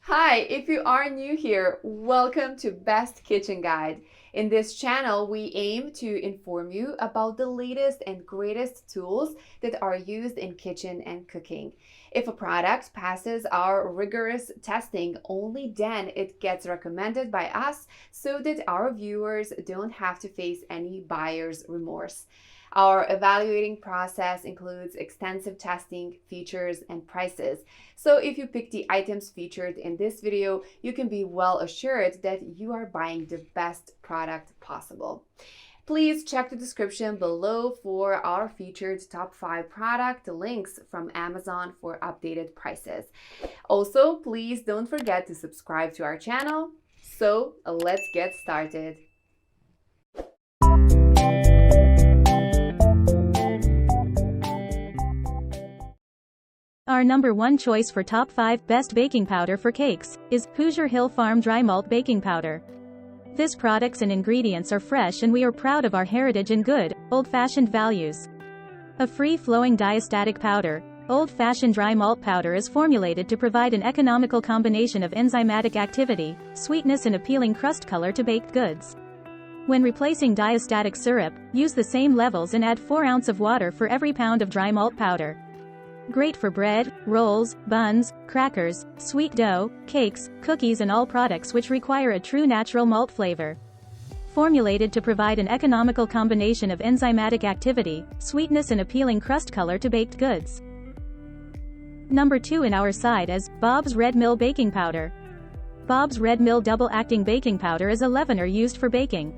Hi, if you are new here, welcome to Best Kitchen Guide. In this channel, we aim to inform you about the latest and greatest tools that are used in kitchen and cooking. If a product passes our rigorous testing, only then it gets recommended by us so that our viewers don't have to face any buyer's remorse. Our evaluating process includes extensive testing, features, and prices. So if you pick the items featured in this video, you can be well assured that you are buying the best product possible. Please check the description below for our featured top 5 product links from Amazon for updated prices. Also, please don't forget to subscribe to our channel. So let's get started. Our number one choice for top 5 best baking powder for cakes is Hoosier Hill Farm Dry Malt Baking Powder. This products and ingredients are fresh and we are proud of our heritage and good, old-fashioned values. A free-flowing diastatic powder, old-fashioned dry malt powder is formulated to provide an economical combination of enzymatic activity, sweetness and appealing crust color to baked goods. When replacing diastatic syrup, use the same levels and add 4 ounces of water for every pound of dry malt powder. Great for bread, rolls, buns, crackers, sweet dough, cakes, cookies and all products which require a true natural malt flavor. Formulated to provide an economical combination of enzymatic activity, sweetness and appealing crust color to baked goods. Number 2 in our side is Bob's Red Mill Baking Powder. Bob's Red Mill Double-Acting Baking Powder is a leavener used for baking.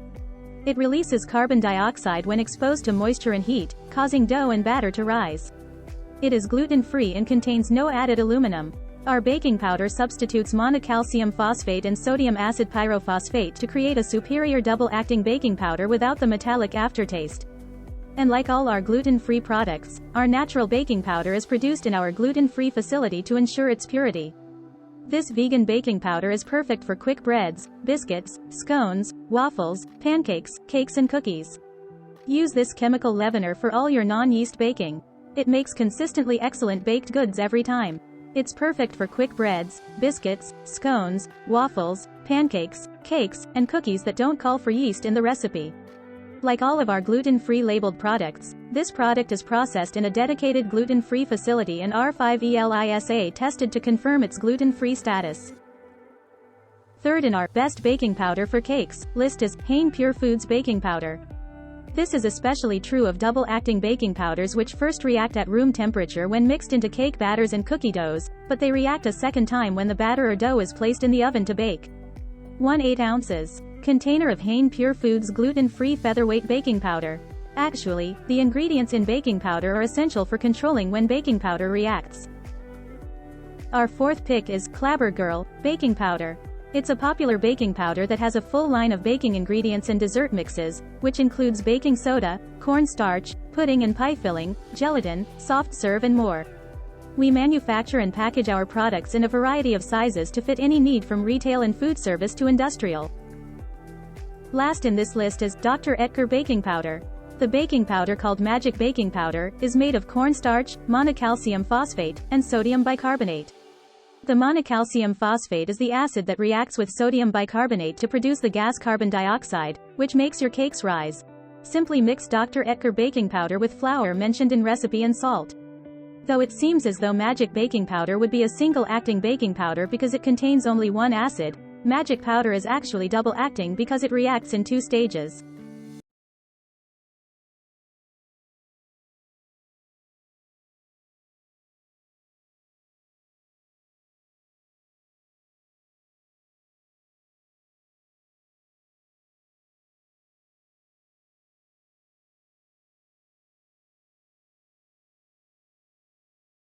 It releases carbon dioxide when exposed to moisture and heat, causing dough and batter to rise. It is gluten-free and contains no added aluminum. Our baking powder substitutes monocalcium phosphate and sodium acid pyrophosphate to create a superior double-acting baking powder without the metallic aftertaste. And like all our gluten-free products, our natural baking powder is produced in our gluten-free facility to ensure its purity. This vegan baking powder is perfect for quick breads, biscuits, scones, waffles, pancakes, cakes and cookies. Use this chemical leavener for all your non-yeast baking. It makes consistently excellent baked goods every time. It's perfect for quick breads, biscuits, scones, waffles, pancakes, cakes, and cookies that don't call for yeast in the recipe. Like all of our gluten-free labeled products, this product is processed in a dedicated gluten-free facility and R5ELISA tested to confirm its gluten-free status. Third in our best baking powder for cakes list is Hain Pure Foods Baking Powder. This is especially true of double-acting baking powders which first react at room temperature when mixed into cake batters and cookie doughs, but they react a second time when the batter or dough is placed in the oven to bake. 1/8 ounces. Container of Hain Pure Foods gluten-free featherweight baking powder. Actually, the ingredients in baking powder are essential for controlling when baking powder reacts. Our fourth pick is Clabber Girl Baking Powder. It's a popular baking powder that has a full line of baking ingredients and dessert mixes, which includes baking soda, cornstarch, pudding and pie filling, gelatin, soft serve and more. We manufacture and package our products in a variety of sizes to fit any need from retail and food service to industrial. Last in this list is Dr. Oetker Baking Powder. The baking powder called Magic Baking Powder is made of cornstarch, monocalcium phosphate, and sodium bicarbonate. The monocalcium phosphate is the acid that reacts with sodium bicarbonate to produce the gas carbon dioxide, which makes your cakes rise. Simply mix Dr. Oetker baking powder with flour mentioned in recipe and salt. Though it seems as though Magic Baking Powder would be a single-acting baking powder because it contains only one acid, Magic Powder is actually double-acting because it reacts in 2 stages.